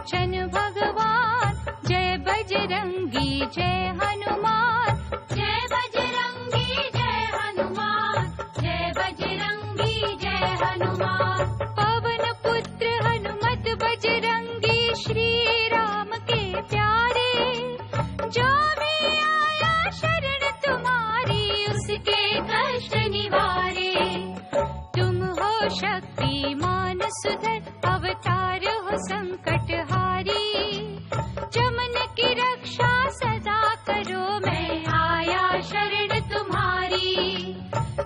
लोचन भगवान। जय बजरंगी जय हनुमान, जय बजरंगी जय हनुमान, जय बजरंगी जय हनुमान। पवन पुत्र हनुमत बजरंगी, श्री राम के प्यारे। जो भी आया शरण तुम्हारी, उसके कष्ट निवारे। तुम हो शक्तिमान सुधर, अवतार हो संकट हारी। जमन की रक्षा सदा करो, मैं आया शरण तुम्हारी।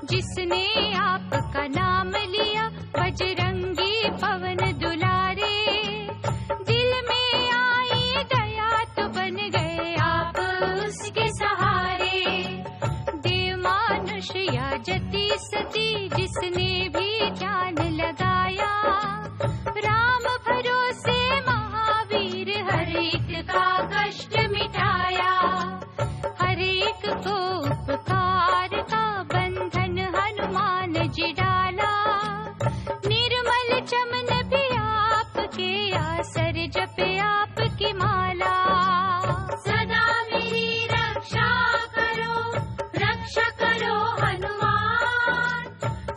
जिसने आपका नाम लिया, बजरंगी पवन दुलारे। दिल में आई दया तो बन गए आप उसके सहारे। देव मानुष या जति सती, जिसने भी ध्यान लगाया। राम भरोसे महावीर, हर एक का कष्ट मिटाया। हर एक को उपकार का बंधन हनुमान जी डाला। निर्मल चमन भी आपके आसर, जपे आपकी माला। सदा मेरी रक्षा करो हनुमान।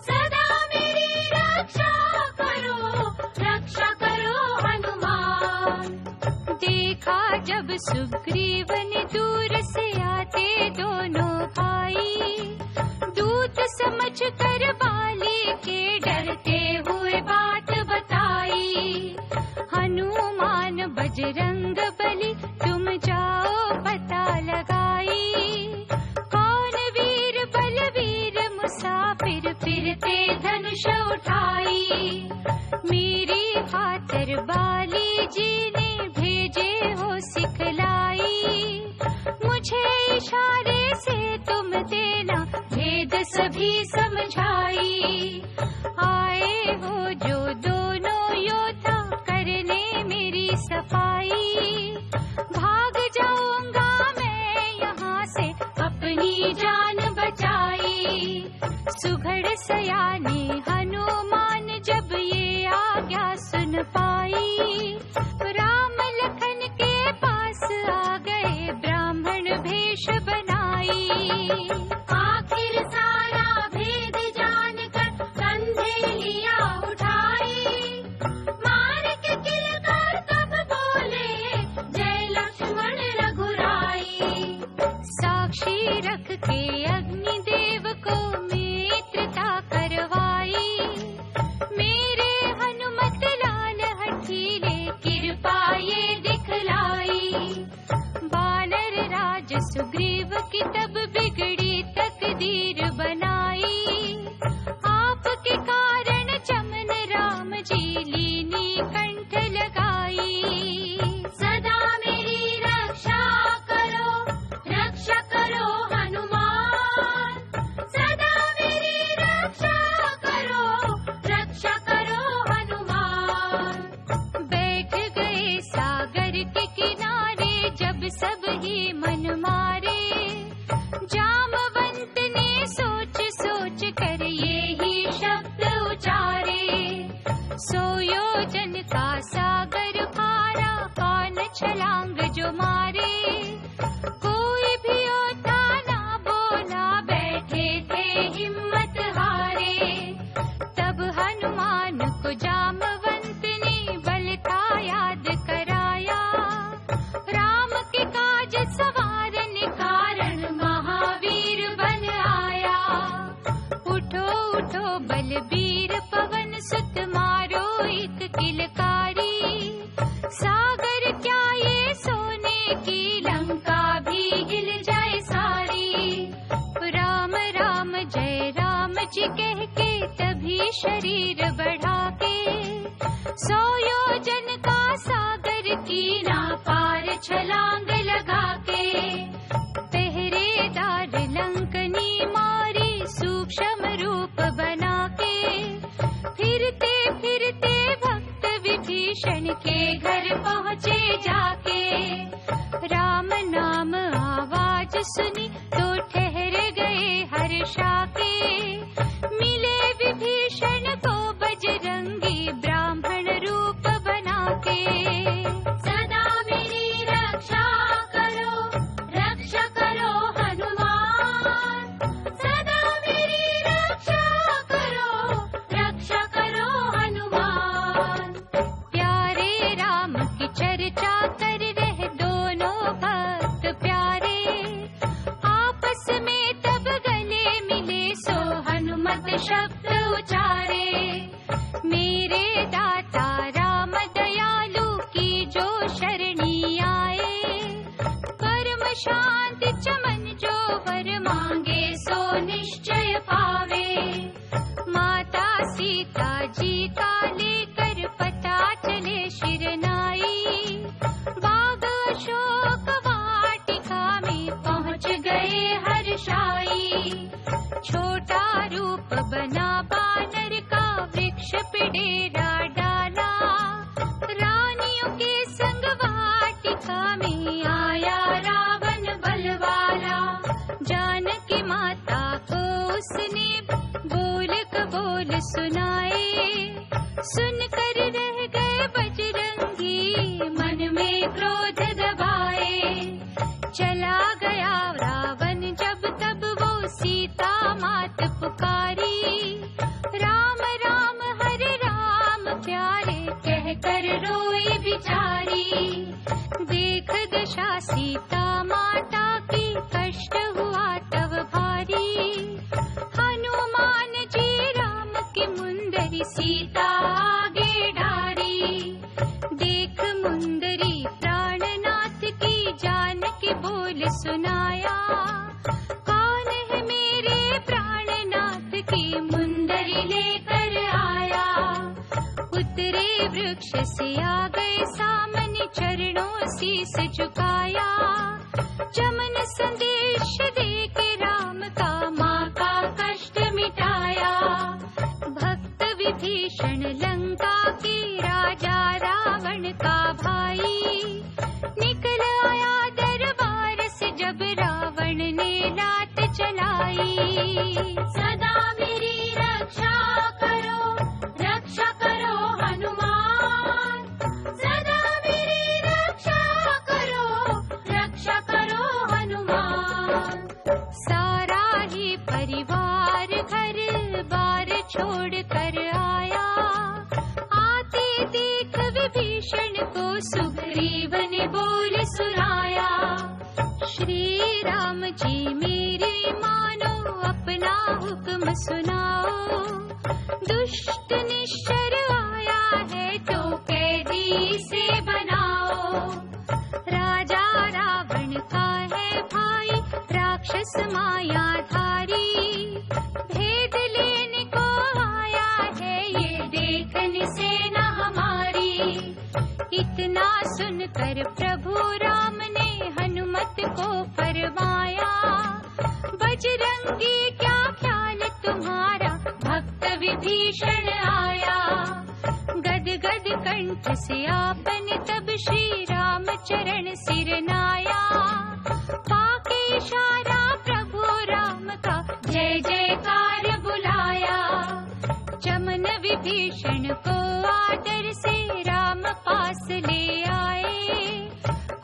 सदा मेरी रक्षा करो हनुमान। देखा जब सुग्रीव ने दूर से आते दोनों भाई, दूत समझ कर बाली के डरते हुए बात बताई। हनुमान बजरंग बली, तुम जाओ पता लगाई। कौन वीर बलवीर मुसाफिर, फिरते धनुष उठाई। मेरी खातिर बाली जी ने भेजे हो सिखलाई। मुझे इशारे से तुम देना, भेद सभी समझाई। आए हो जो दोनों योद्धा, करने मेरी सफाई। भाग जाऊंगा मैं यहाँ से, अपनी जान बचाई। सुघड़ सयाने हनुमान, जब ये आज्ञा सुन पाई। राम लखन के पास आ गए, ब्राह्मण भेष बनाई। आखिर सारा भेद जानकर, कंधे लिया उठाई। मार के किलकार तब बोले, जय लक्ष्मण रघुराई। साक्षी रख के अग्निदेव को मित्रता करवाई। मेरे हनुमत लाल हठीले, कृपा ये दिखलाई। बानर राज सुग्रीव की तब बिगड़ी तकदीर बनाई। आपके कारण चमन राम जी लीनी कंठ लगाई। सदा मेरी रक्षा करो हनुमान। सदा मेरी रक्षा करो हनुमान। बैठ गए सागर के किनारे, जब सब ही मन मारे। जामवंत ने सोच सोच कर ये ही शब्द उचारे। सो योजन का सागर पारा, कौन छलांग जो मारे। कोई भी योद्धा ना बोला, बैठे थे हिम्मत हारे। तब हनुमान को जामवंत ने बल था याद कराया। राम के काज सवारने कारण, महावीर बन आया। उठो उठो बलबीर पवन सुत, मारो एक किलकारी। सागर क्या ये सोने की लंका, भी हिल जाए सारी। राम राम जय राम जी कह के, तभी शरीर बढ़ा के। 100 योजन का सागर की ना पार, छलांग लगा के। पहरेदार लंकनी मारी, सूक्ष्म रूप बना के। फिरते फिरते भक्त विभीषण के घर पहुँचे जाके। राम नाम आवाज सुनी, तो ठहर गए हर्षा के। मिले विभीषण को बजरंगी, ब्राह्मण रूप बना के। जी का लेकर पता चले शिरनाई। बाग अशोक वाटिका में पहुँच गए हर्षाई। छोटा रूप बना बानर का वृक्ष पे डेरा डाला। रानियों के संग वाटिका में आया रावण बलवाला। जानकी माता को उसने बोल कबोल सुनाए। सुनकर रह गए बजरंगी मन में क्रोध दबाए। चला गया रावण जब तब वो सीता मात पुकारी। राम राम हरे राम प्यारे कहकर रोई बिचारी। देख दशा सीता माता की कष्ट हुआ तब भारी। हनुमान जी राम की मुंदरी सीता आगे डारी। देख मुंदरी प्राणनाथ की जानकी बोल सुनाया। कौन है मेरे प्राणनाथ की मुंदरी लेकर आया। उतरे वृक्ष से आ गए सामने चरणों शीस झुकाया। चमन संदेश दे के राम का माँ का कष्ट मिटाया। भक्त विभीषण लंका के राजा रावण का भाई। निकल आया दरबार से जब रावण ने लात चलाई। सदा मेरी रक्षा करो हनुमान। सदा मेरी रक्षा करो हनुमान। सारा ही परिवार घर बार छोड़ कर आया। आते देख विभीषण को सुग्रीव ने बोल सुनाया। श्री राम जी मेरे मानो अपना हुक्म सुनाओ। दुष्ट निश्चर आया है तो कैदी से बनाओ। राजा रावण का है भाई राक्षस मायाधारी। भेद लेने को आया है ये देखने से न हमारी। इतना सुनकर प्रभु राम ने हनुमत को फरमाया। बजरंगी क्या ख्याल तुम्हारा भक्त विभीषण आया। गद गद कंठ से आपने तब श्री राम चरण सिर नाया। पाके इशारा प्रभु राम का जय जयकार बुलाया। चमन विभीषण को आदर से राम पास ले आए।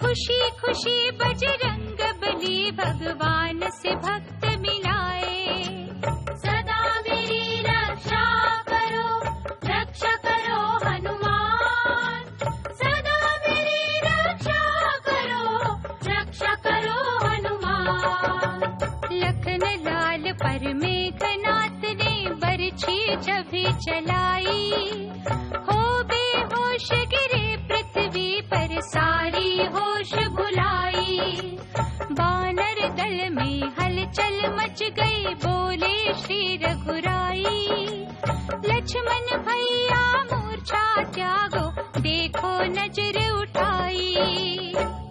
खुशी खुशी बजरंग बली भगवान से भक्त मिलाए। सदा मेरी रक्षा करो हनुमान। सदा मेरी रक्षा करो हनुमान। लखन लाल पर मेघनाथ ने बरछी जब चलाई। हो बेहोश गिरे पृथ्वी पर सारी होश भुलाई। बानर दल में हलचल मच गई बोले श्री रघुराई। लक्ष्मण भैया मूर्छा त्यागो देखो नजर उठाई।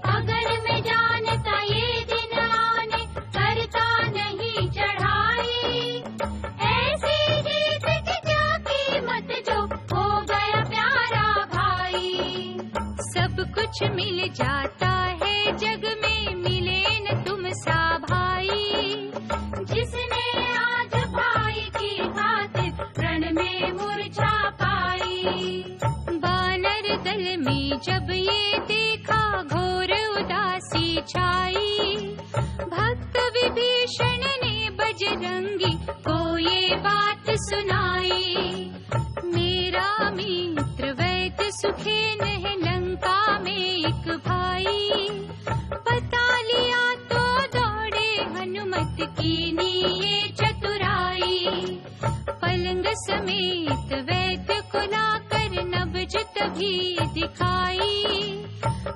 अगर मैं जानता ये दिन आने करता नहीं चढ़ाई। ऐसी जीत की क्या कीमत जो हो गया प्यारा भाई। सब कुछ मिल जाता है जग में मिले न तुम सा भाई। जिसने आज भाई की खातिर रण में मूर्छा पाई। बानर दल में जब ये देखा घोर उदासी छाई। भक्त विभीषण ने बजरंगी को ये बात सुनाई। मेरा मित्र वैद्य सुखेन है लंका में एक भाई। पता लिया तो दौड़े हनुमत कीनी ये चतुराई। पलंग समेत वैद्य को लाकर नब्ज तभी दिखाई।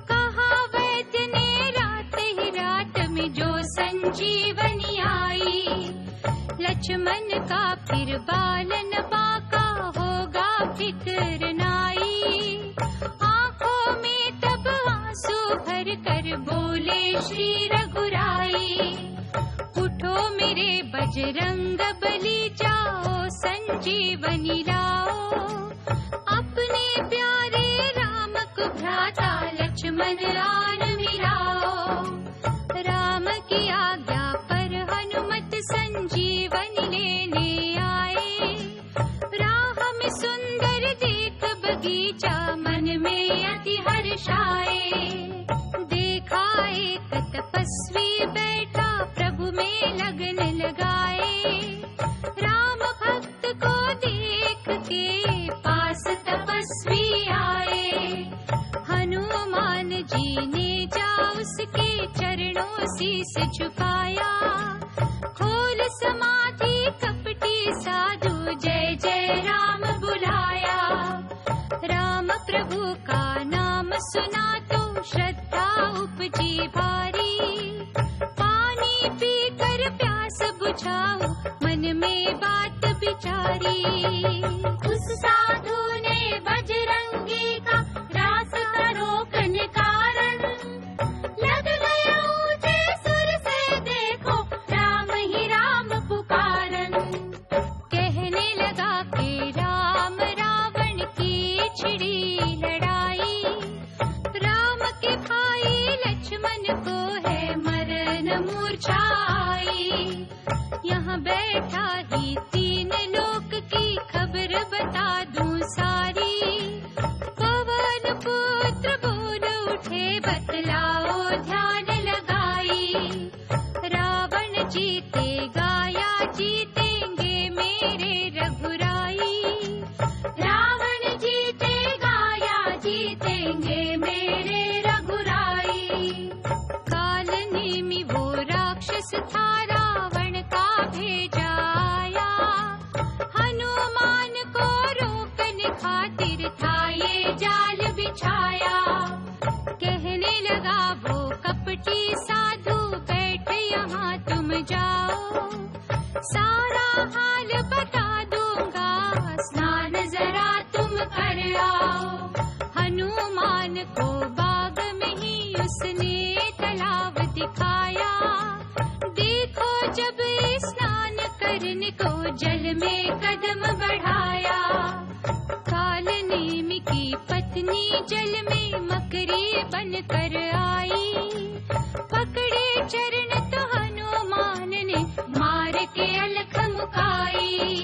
कहा वैद्य ने रात ही रात में जो संजीवनी आई। लक्ष्मण का फिर बालन बाका होगा भर कर बोले श्री रघुराई, उठो मेरे बजरंग बली, जाओ संजीवनी लाओ, अपने प्यारे राम को भ्राता लक्ष्मण आन मिलाओ। राम की आज्ञा पर हनुमत संजीवनी लेने आए, राह में सुंदर देख बगीचा मन में अति हर्षाए। देखा एक तपस्वी बैठा प्रभु में लगन लगाए, राम भक्त को देख के पास तपस्वी आए। हनुमान जी ने जा उसके चरणों शीस झुकाया, खोल समाधि कपटी साधु जय जय राम बुलाया। राम प्रभु का नाम सुना तो श्रद्धा उपजी भारी, पानी पीकर प्यास बुझाओ मन में बात विचारी। उस साधु ने बजरंगी का रास्ता रोकने कारण, लग गया ऊंचे सुर से देखो राम ही राम पुकारन। कहने लगा कि राम रावण की छिड़ी लड़ाई, राम के भाई लक्ष्मण को है मरण मूर्छा आई। यहाँ बैठा ही तीन लोक की खबर बता दूं सारी, पवन पुत्र बोल उठे बतलाओ ध्यान लगाई। रावण जीतेगा या जीतेंगे मेरे रघुराई, रावण जीतेगा या जीतेंगे मेरे रघुराई। काल नेमी वो राक्षस था रावण का भेजा आया, हनुमान को रोकने खातिर था ये जाल बिछाया। कहने लगा वो कपटी साधु बैठ यहाँ तुम जाओ, सारा हाल बता दूंगा स्नान जरा तुम कर आओ। हनुमान को बाग में ही उसने तालाब दिखाया, देखो जब स्नान करने को जल में कदम बढ़ाया। काल नेमी की पत्नी जल में मकरी बनकर आई, पकड़े चरण तो हनुमान ने मार के अलख मुकाई।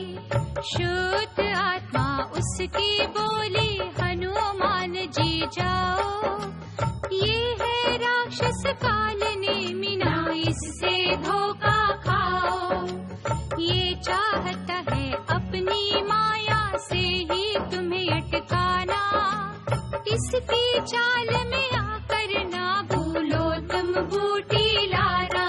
शुद्ध आत्मा उसकी बोली हनुमान जी जाओ, ये है राक्षस काल नेमी ना इससे धोखा खाओ। ये चाहता है अपनी माया से ही तुम्हें अटकाना, इसकी चाल में आकर ना भूलो तुम बूटी लाना।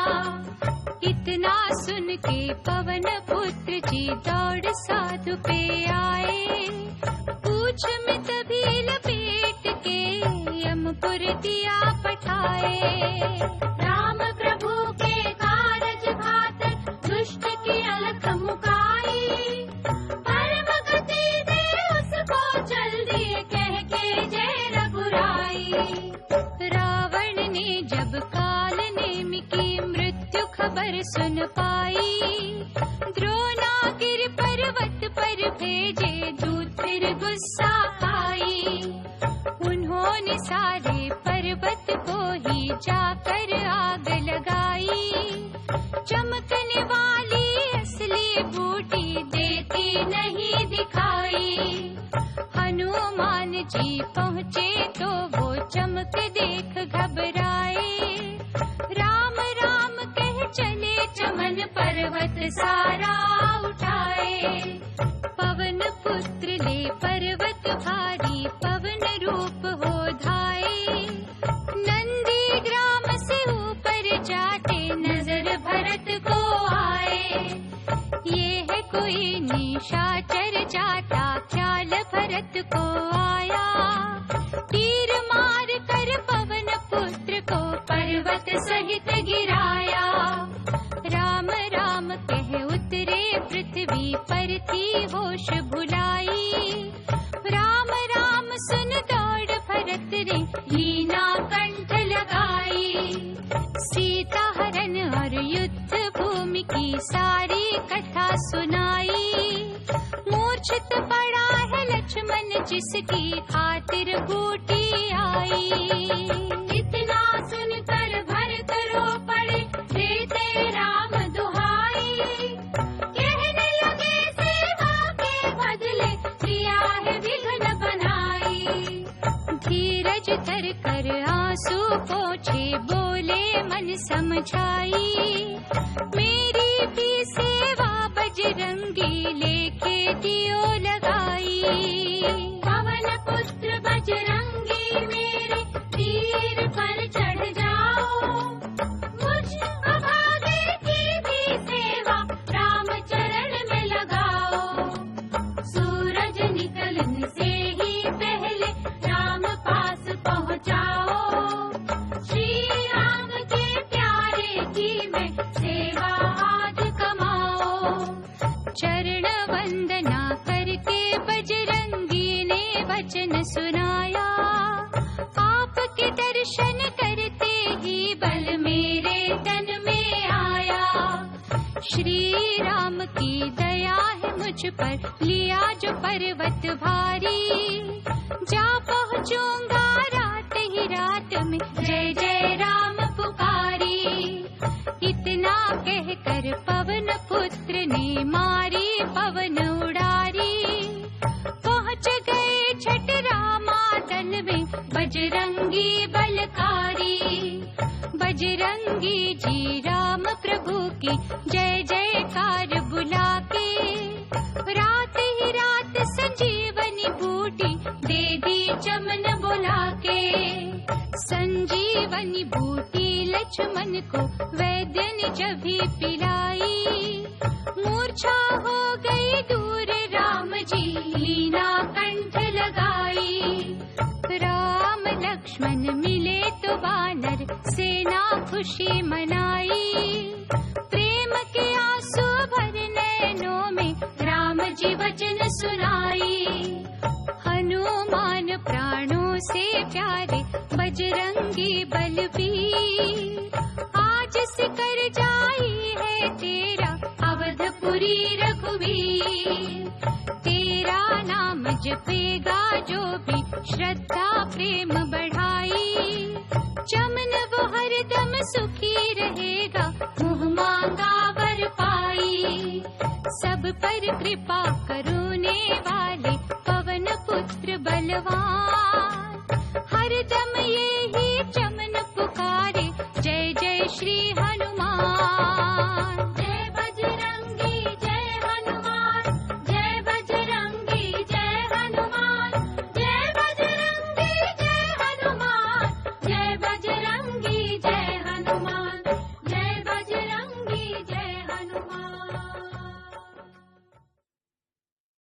इतना सुन के पवन पुत्र जी दौड़ साधु पे आए, पूछ में तभी लपेट के यमपुर दिया पठाए। राम प्रभु के कारज घात दुष्ट की अलख मुकाई, परम गति दे उसको जल्दी कह के जय रघुराई। रावण ने जब काल नेमी की मृत्यु खबर सुन पाई, द्रोणागिरि पर्वत पर भेजे दूत फिर गुस्सा आई। उन्होंने सारे पर्वत को ही जाकर आग लगाई, चमकने वाली असली बूटी देती नहीं दिखाई। हनुमान जी पहुँचे तो वो चमक देख घबराए, राम राम कह चले चमन पर्वत सारा उठाए। पवन पुत्र ले पर्वत भारी पवन रूप हो धाये, नंदी ग्राम से ऊपर जाते नजर भरत को आए। ये है कोई निशाचर जाता ख्याल भरत को आया, तीर मार कर पवन पुत्र को पर्वत सहित गिराया। राम राम कह उतरे पृथ्वी पर थी होश भुलाई, राम राम सुन दौड़ भरत रे लीना कंठ सुनाई। मूर्छित पड़ा है लक्ष्मण जिसकी खातिर बूटी आई। इतना सुनकर भरत रो पड़े देते राम दुहाई। कहने लगे सेवा के बदले दिया है विघ्न बनाई। धीरज धर कर आंसू पोंछे बोले मन समझाई। मेरी भी सेवा बजरंगी लेके दियो लगाई। पवन पुत्र बजरंगी मेरे तीर पर चढ़ जाओ। मुझ अभागे की भी सेवा राम चरण में लगाओ। सूरज निकलने से ही पहले राम पास पहुँचाओ। श्री राम के प्यारे की मैं सेवा आज कमाओ। चरण वंदना करके बजरंगी ने वचन सुनाया। आपके दर्शन करते ही बल मेरे तन में आया। श्री राम की दया है मुझ पर लिया जो पर्वत भारी। जा पहुँचूंगा रात ही रात में जय जय राम पुकारी। इतना कहकर पवन पुत्र ने मारी पवन उड़ारी। पहुँच गए छठ रामादल में बजरंगी बलकारी। बजरंगी जी राम प्रभु की जय जयकार बुला के रात ही रात संजीवनी बूटी दे दी चमन बुला के। संजीवनी बूटी लक्ष्मण को वैद्य ने जब भी पिलाई। मूर्छा हो गई दूर राम जी लीना कंठ लगाई। राम लक्ष्मण मिले तो वानर सेना खुशी मनाई। प्रेम के आंसू भर नैनों में राम जी वचन सुनाई। हनुमान प्राणों से प्यारे बजरंगी बलबीर। आज सिकर जाई है तेरा अवधपुरी रघुवीर। तेरा नाम जपेगा जो भी श्रद्धा प्रेम बढ़ाई। चमन वो हरदम सुखी रहेगा मुँह मांगा वर पाई। सब पर कृपा करुणे वाले पवन पुत्र बलवान।